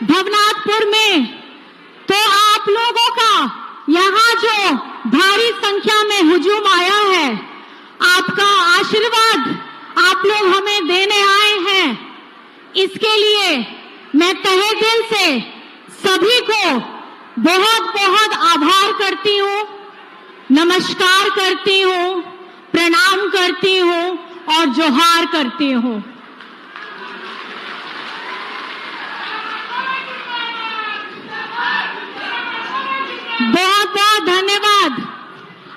भवनाथपुर में, तो आप लोगों का यहाँ जो भारी संख्या में हुजूम आया है, आपका आशीर्वाद आप लोग हमें देने आए हैं, इसके लिए मैं तहे दिल से सभी को बहुत बहुत आभार करती हूँ, नमस्कार करती हूँ, प्रणाम करती हूँ और जोहार करती हूँ। बहुत बहुत धन्यवाद।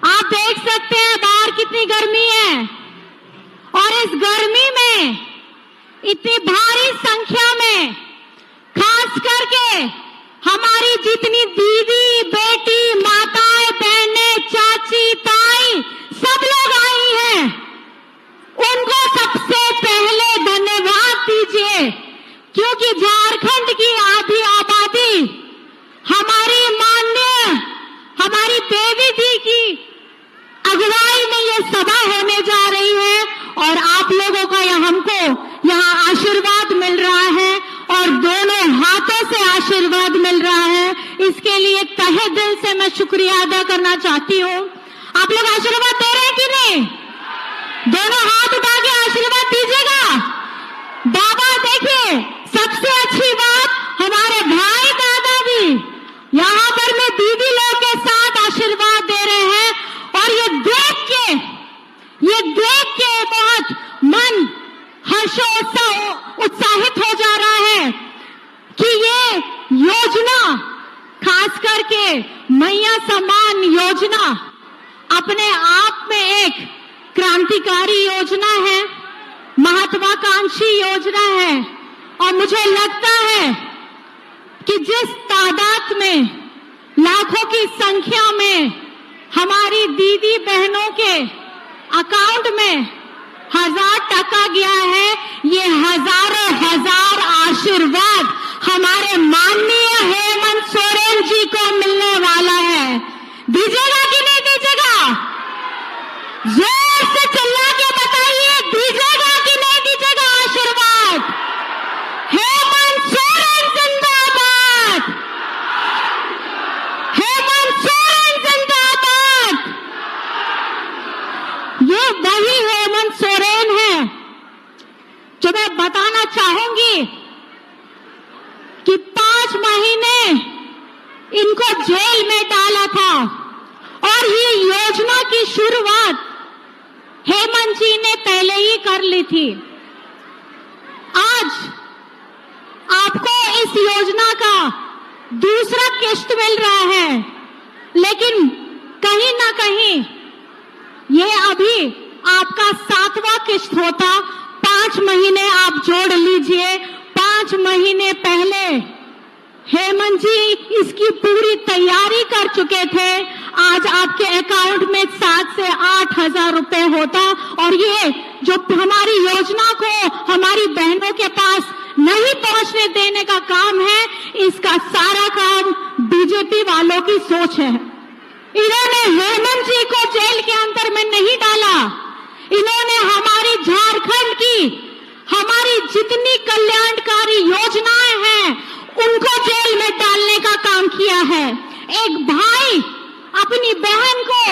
आप देख सकते हैं बाहर कितनी गर्मी है और इस गर्मी में इतनी भारी संख्या में खास करके हमारी जितनी दीदी, बेटी, माताएं, बहनें, चाची, ताई सब लोग आई हैं, उनको सबसे पहले धन्यवाद दीजिए, क्योंकि झारखंड की आधी आबादी हमारी देवी जी की अगुवाई में ये सभा होने जा रही है और आप लोगों का हमको यहाँ आशीर्वाद मिल रहा है और दोनों हाथों से आशीर्वाद मिल रहा है। इसके लिए तहे दिल से मैं शुक्रिया अदा करना चाहती हूँ। आप लोग आशीर्वाद दे रहे हैं कि नहीं? दोनों हाथ उठा के आशीर्वाद दीजिएगा। बाबा देखिए, सबसे अच्छी बात, हमारे भाई दादा भी यहाँ पर में दीदी लोग के साथ आशीर्वाद दे रहे हैं और ये देख के बहुत मन उत्साहित हो जा रहा है कि ये योजना, खास करके मैया सम्मान योजना, अपने आप में एक क्रांतिकारी योजना है, महत्वाकांक्षी योजना है और मुझे लगता है कि जिस तादाद में, लाखों की संख्या में हमारी दीदी बहनों के अकाउंट में 1000 टका गया है, ये हजारों हजार आशीर्वाद हमारे माननीय हेमंत सोरेन जी को मिलने वाला है। दीजिएगा कि नहीं दीजिएगा? जोर से चिल्ला के बताइए, दीजिएगा कि नहीं दीजिएगा आशीर्वाद? हेमंत सोरेन जिंदाबाद, हेमंत सोरेन जिंदाबाद। ये वही हेमंत सोरेन है जो मैं बताना चाहूंगी कि 5 महीने इनको जेल में डाला था और ये योजना की शुरुआत हेमंत जी ने पहले ही कर ली थी। आज आपको इस योजना का दूसरा किश्त मिल रहा है, लेकिन कहीं ना कहीं ये अभी आपका 7वां किश्त होता। 5 महीने आप जोड़ लीजिए, 5 महीने पहले हेमंत जी इसकी पूरी तैयारी कर चुके थे। आज आपके अकाउंट में 7 से 8 हजार रुपए होता और ये जो हमारी योजना को हमारी बहनों के पास नहीं पहुंचने देने का काम है, इसका सारा काम बीजेपी वालों की सोच है। इन्होंने हेमंत जी को जेल के अंदर में नहीं डाला, इन्होंने हमारी झारखंड की, हमारी जितनी कल्याणकारी योजनाएं हैं उनको जेल में डालने का काम किया है। एक भाई अपनी बहन को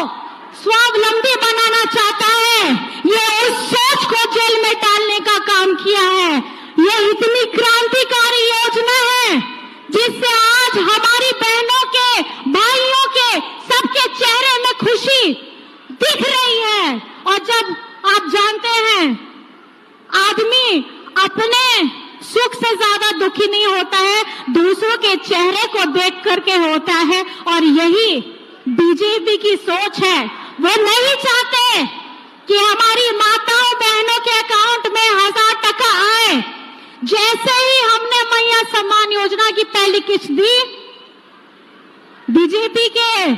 स्वावलंबी बनाना चाहता है, ये उस सोच को जेल में डालने का काम किया है। ये इतनी क्रांतिकारी योजना है जिससे आज हमारी बहनों के, भाइयों के, सबके चेहरे में खुशी दिख रही है। और जब आप जानते हैं, आदमी अपने सुख से ज्यादा दुखी नहीं होता है, दूसरों के चेहरे को देख करके होता है और यही बीजेपी की सोच है। वो नहीं चाहते कि हमारी माताओं बहनों के अकाउंट में 1000 टका आए। जैसे ही हमने मैया सम्मान योजना की पहली किश्त दी, बीजेपी के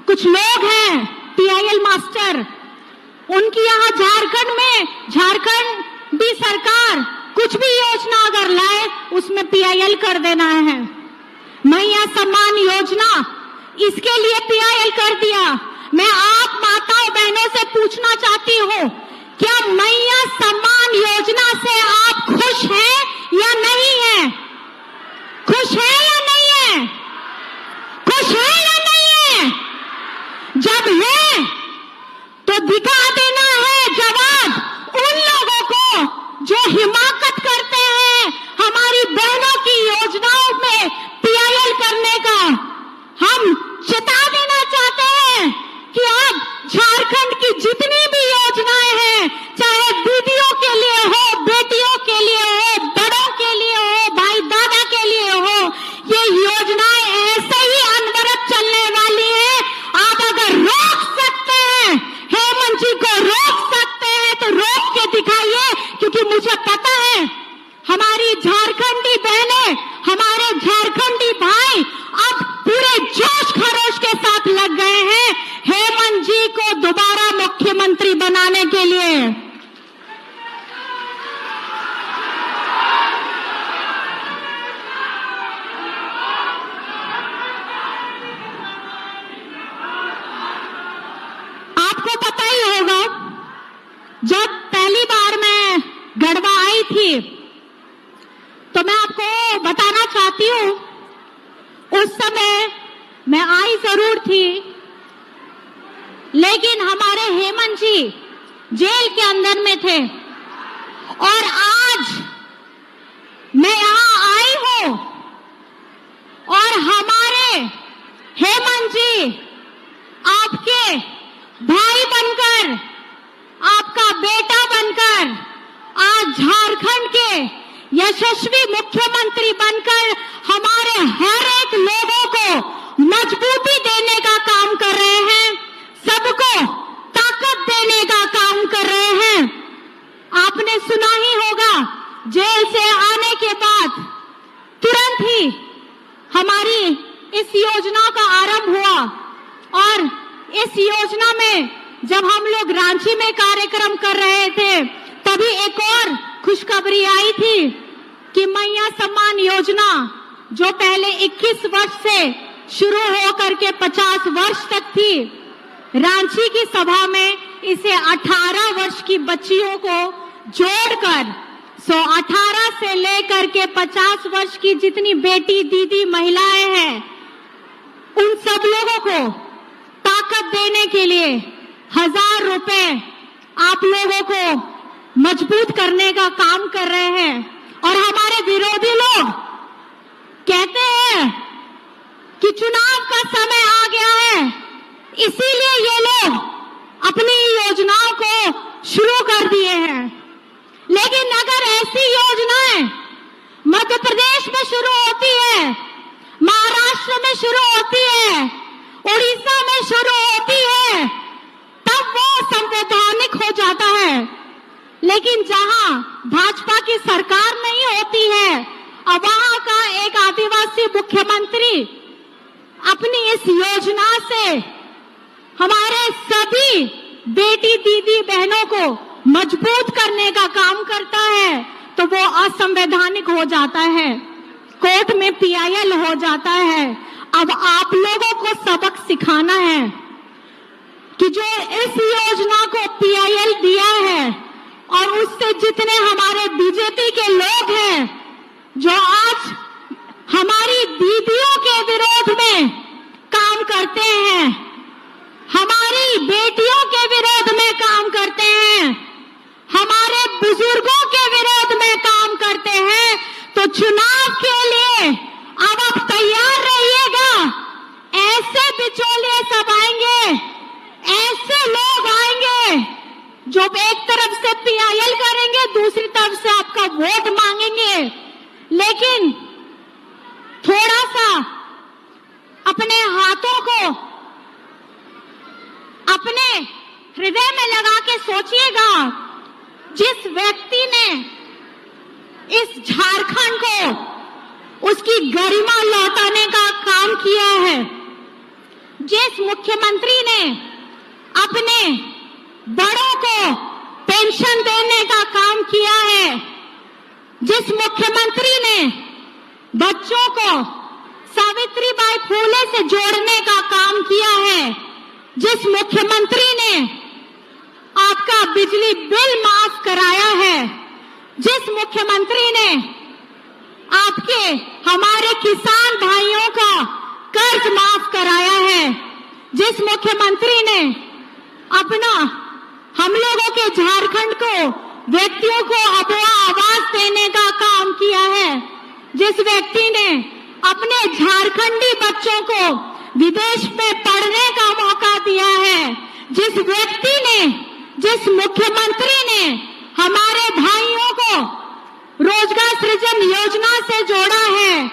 कुछ लोग हैं, पीआईएल मास्टर, उनकी यहाँ झारखंड भी सरकार कुछ भी योजना अगर लाए उसमें पीआईएल कर देना है। मैया सम्मान योजना, इसके लिए पीआईएल कर दिया। मैं आप माताओं बहनों से पूछना चाहती हूँ, क्या मैया सम्मान योजना से आप खुश हैं या नहीं हैं? खुश आई थी, तो मैं आपको बताना चाहती हूँ, उस समय मैं आई जरूर थी, लेकिन हमारे हेमंत जी जेल के अंदर में थे। और आज मैं यहाँ आई हूँ और हमारे हेमंत जी आपके भाई बनकर, आपका बेटा बनकर आज झारखंड के यशस्वी मुख्यमंत्री बनकर हमारे हर एक लोगों को मजबूती देने का काम कर रहे हैं, सबको ताकत देने का काम कर रहे हैं। आपने सुना ही होगा, जेल से आने के बाद तुरंत ही हमारी इस योजना का आरंभ हुआ और इस योजना में जब हम लोग रांची में कार्यक्रम कर रहे थे, तभी एक और खुशखबरी आई थी कि मैया सम्मान योजना जो पहले 21 वर्ष से शुरू होकर के 50 वर्ष तक थी, रांची की सभा में इसे 18 वर्ष की बच्चियों को जोड़कर 18 से लेकर के 50 वर्ष की जितनी बेटी दीदी महिलाएं हैं, उन सब लोगों को ताकत देने के लिए 1000 रुपए आप लोगों को मजबूत करने का काम कर रहे हैं। और हमारे विरोधी लोग कहते हैं कि चुनाव का समय आ गया है, इसीलिए ये लोग अपनी योजनाओं को शुरू कर दिए हैं। लेकिन अगर ऐसी योजनाएं मध्य प्रदेश में शुरू होती है, महाराष्ट्र में शुरू होती है, उड़ीसा में शुरू होती है, तब वो संवैधानिक हो जाता है। लेकिन जहां भाजपा की सरकार नहीं होती है, अब वहां का एक आदिवासी मुख्यमंत्री अपनी इस योजना से हमारे सभी बेटी दीदी बहनों को मजबूत करने का काम करता है, तो वो असंवैधानिक हो जाता है, कोर्ट में PIL हो जाता है। अब आप लोगों को सबक सिखाना है कि जो इस योजना को PIL दिया है और उससे जितने हमारे बीजेपी के लोग हैं जो आज हमारी दीदियों के विरोध में काम करते हैं, हमारी बेटियों के विरोध में काम करते हैं, हमारे बुजुर्गों के विरोध में काम करते हैं, तो चुनाव के लिए अब आप तैयार रहिएगा। ऐसे बिचौलिए सब आएंगे, ऐसे लोग आएंगे जो एक तरफ से PIL करेंगे, दूसरी तरफ से आपका वोट मांगेंगे। लेकिन थोड़ा सा अपने हाथों को अपने हृदय में लगा के सोचिएगा, जिस व्यक्ति ने इस झारखंड को उसकी गरिमा लौटाने का काम किया है, जिस मुख्यमंत्री ने अपने बड़ों को पेंशन देने का काम किया है, जिस मुख्यमंत्री ने बच्चों को सावित्रीबाई फुले से जोड़ने का काम किया है, जिस मुख्यमंत्री ने आपका बिजली बिल माफ कराया है, जिस मुख्यमंत्री ने आपके हमारे किसान भाइयों का कर्ज माफ कराया है, जिस मुख्यमंत्री ने अपना हम लोगों के झारखंड को व्यक्तियों को अपना आवाज देने का काम किया है, जिस व्यक्ति ने अपने झारखंडी बच्चों को विदेश में पढ़ने का मौका दिया है, जिस व्यक्ति ने, जिस मुख्यमंत्री ने हमारे भाइयों को रोजगार सृजन योजना से जोड़ा है,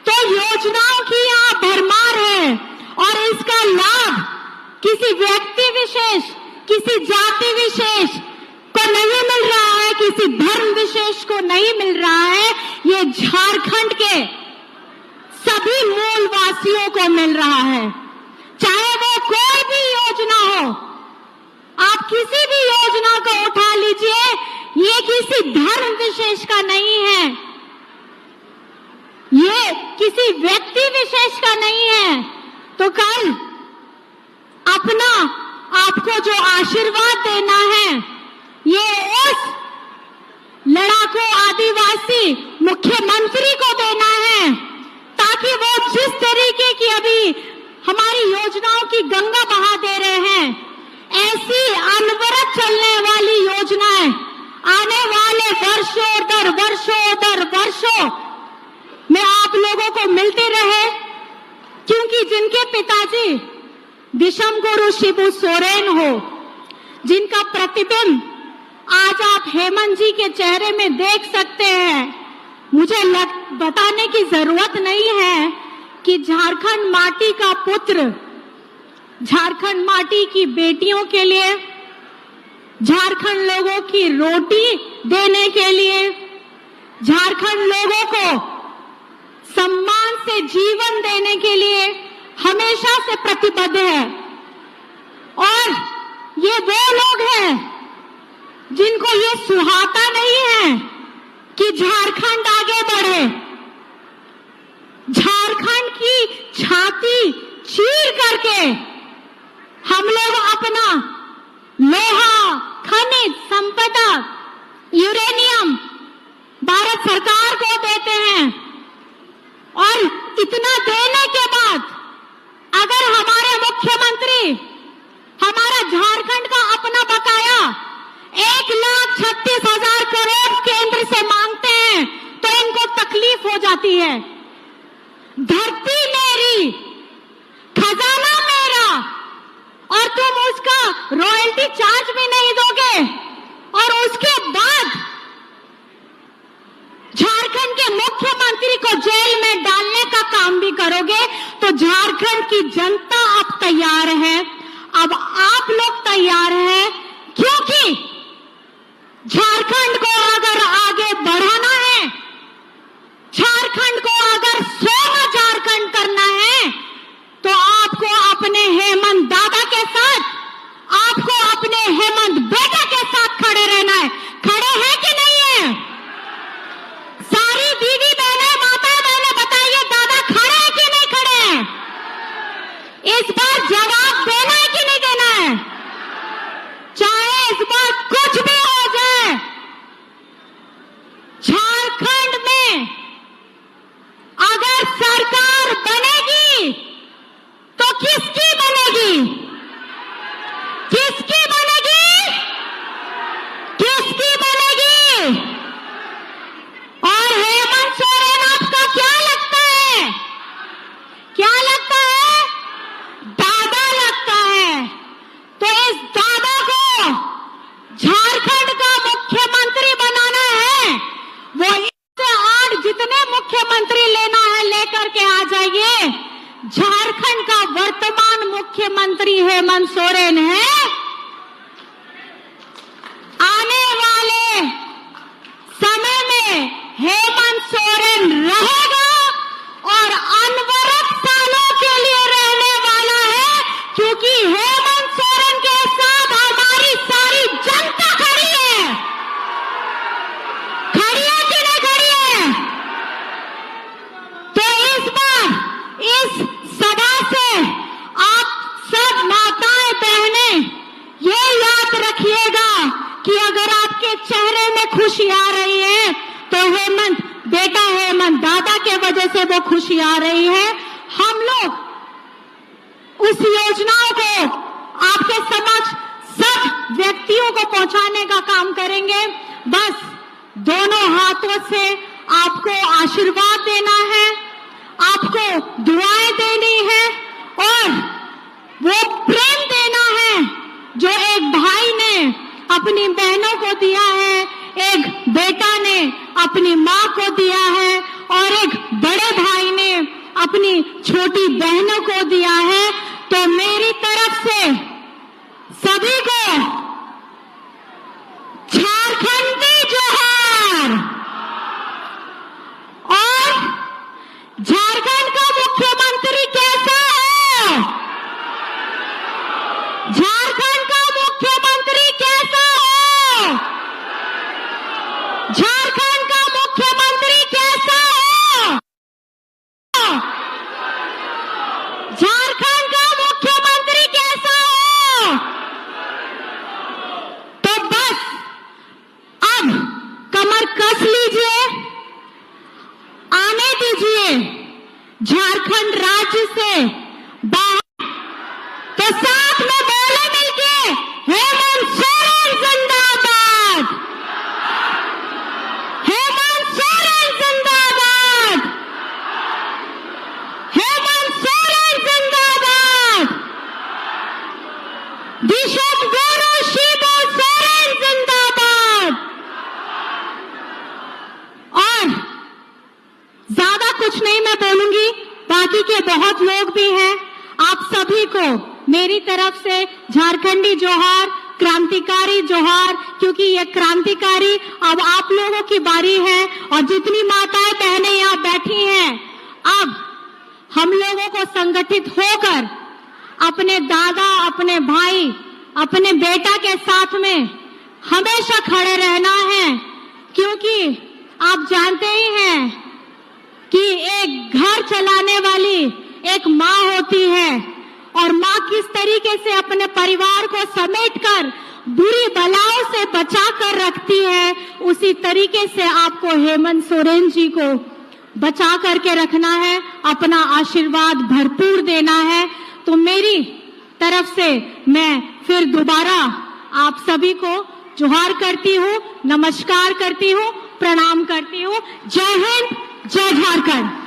तो योजनाओं की यहाँ भरमार है और इसका लाभ किसी व्यक्ति विशेष, किसी जाति विशेष को नहीं मिल रहा है, किसी धर्म विशेष को नहीं मिल रहा है, ये झारखंड के सभी मूल वासियों को मिल रहा है। चाहे वो कोई भी योजना हो, आप किसी भी योजना को उठा लीजिए, ये किसी धर्म विशेष का नहीं है, ये किसी व्यक्ति विशेष का नहीं है। तो कल अपना आपको जो आशीर्वाद देना है, ये उस लड़ाकू आदिवासी मुख्यमंत्री को देना है, ताकि वो जिस तरीके की अभी हमारी योजनाओं की गंगा बहा दे रहे हैं, ऐसी अनवरत चलने वाली योजनाएं आने वाले वर्षों में आप लोगों को मिलती रहे, क्योंकि जिनके पिताजी विषम गुरु शिबू सोरेन हो, जिनका प्रतिबिंब आज आप हेमंत जी के चेहरे में देख सकते हैं। मुझे बताने की जरूरत नहीं है कि झारखंड माटी का पुत्र, झारखंड माटी की बेटियों के लिए, झारखंड लोगों की रोटी देने के लिए, झारखंड लोगों को सम्मान से जीवन देने के लिए हमेशा से प्रतिबद्ध है। और ये वो लोग हैं जिनको ये सुहाता नहीं है कि झारखंड आगे बढ़े। झारखंड की छाती चीर करके हम लोग अपना लोहा, खनिज संपदा, यूरेनियम भारत सरकार को देते हैं। और इतना देने के बाद अगर हमारे मुख्यमंत्री हमारा झारखंड का अपना बकाया 1,36,000 करोड़ केंद्र से मांगते हैं, तो इनको तकलीफ हो जाती है। धरती मेरी, खजाना मेरा, और तुम उसका रॉयल्टी चार्ज भी नहीं दोगे, और उसके बाद झारखंड के मुख्यमंत्री को जेल में डालने का काम भी करोगे। तो झारखंड की जनता अब तैयार है, अब आप लोग तैयार हैं, क्योंकि झारखंड को अगर आगे बढ़ाना है, झारखंड को अगर सोना झारखंड करना है, तो आपको अपने हेमंत दादा के साथ, आपको अपने हेमंत बेटा के साथ खड़े रहना है। खड़े हैं कि नहीं है? सारी दीदी बहने, माता बहने बताइए, दादा खड़े हैं कि नहीं खड़े हैं? इस बार जवाब देना है कि नहीं देना है? चाहे इस बार कुछ भी हो जाए, झारखंड में अगर सरकार बनेगी तो किसकी बनेगी? किसकी बनेगी? किसकी बनेगी? और हेमंत सोरेन आपका क्या लगता है? क्या लगता है? दादा लगता है। तो इस दादा को झारखंड का मुख्यमंत्री बनाना है। वो इससे 8 जितने मुख्यमंत्री लेना है लेकर के आ जाइए। झारखंड का वर्तमान मुख्यमंत्री हेमंत सोरेन है। आने वाले समय में हेमंत सोरेन रहेगा और अनवरत सालों के लिए रहने वाला है, क्योंकि हेमंत सोरेन के साथ हमारी सारी जनता खड़ी है। खड़ी है कि नहीं खड़ी है? तो इस बार इस सभा से आप सब माताएं बहनें ये याद रखिएगा कि अगर आपके चेहरे में खुशी आ रही है तो हेमंत बेटा, हेमंत दादा के वजह से वो खुशी आ रही है। हम लोग उस योजनाओं को आपके समक्ष सब व्यक्तियों को पहुंचाने का काम करेंगे। बस दोनों हाथों से आपको आशीर्वाद देना है, आपको दुआएं देनी है और वो प्रेम देना है जो एक भाई ने अपनी बहनों को दिया है, एक बेटा ने अपनी माँ को दिया है और एक बड़े भाई ने अपनी छोटी बहनों को दिया है। तो मेरी तरफ से सभी को झारखंडी जोहार। और झारखंड का मुख्यमंत्री कैसा है? झारखंड का मुख्यमंत्री कैसा है? झारखंड का मुख्यमंत्री कैसा है? झारखंड का मुख्यमंत्री कैसा है? झारखंड राज्य से बाहर, तो साथ में बोले मिलके, हेमंत सोरेन जिंदाबाद, हेमंत सोरेन जिंदाबाद, हेमंत सोरेन जिंदाबाद, बिशप गुरु शिबू सोरेन जिंदाबाद। और ज्यादा कुछ नहीं मैं बोलूंगी, बाकी के बहुत लोग भी हैं। आप सभी को मेरी तरफ से झारखंडी जोहार, क्रांतिकारी जोहार, क्योंकि ये क्रांतिकारी अब आप लोगों की बारी है। और जितनी माताएं बहनें यहाँ बैठी हैं, अब हम लोगों को संगठित होकर अपने दादा, अपने भाई, अपने बेटा के साथ में हमेशा खड़े रहना है। क्योंकि आप जानते ही हैं कि एक घर चलाने वाली एक माँ होती है, और माँ किस तरीके से अपने परिवार को समेटकर बुरी बलाओं से बचा कर रखती है, उसी तरीके से आपको हेमंत सोरेन जी को बचा करके रखना है, अपना आशीर्वाद भरपूर देना है। तो मेरी तरफ से मैं फिर दोबारा आप सभी को जोहार करती हूँ, नमस्कार करती हूँ, प्रणाम करती हूँ। जय हिंद, जय झारखंड।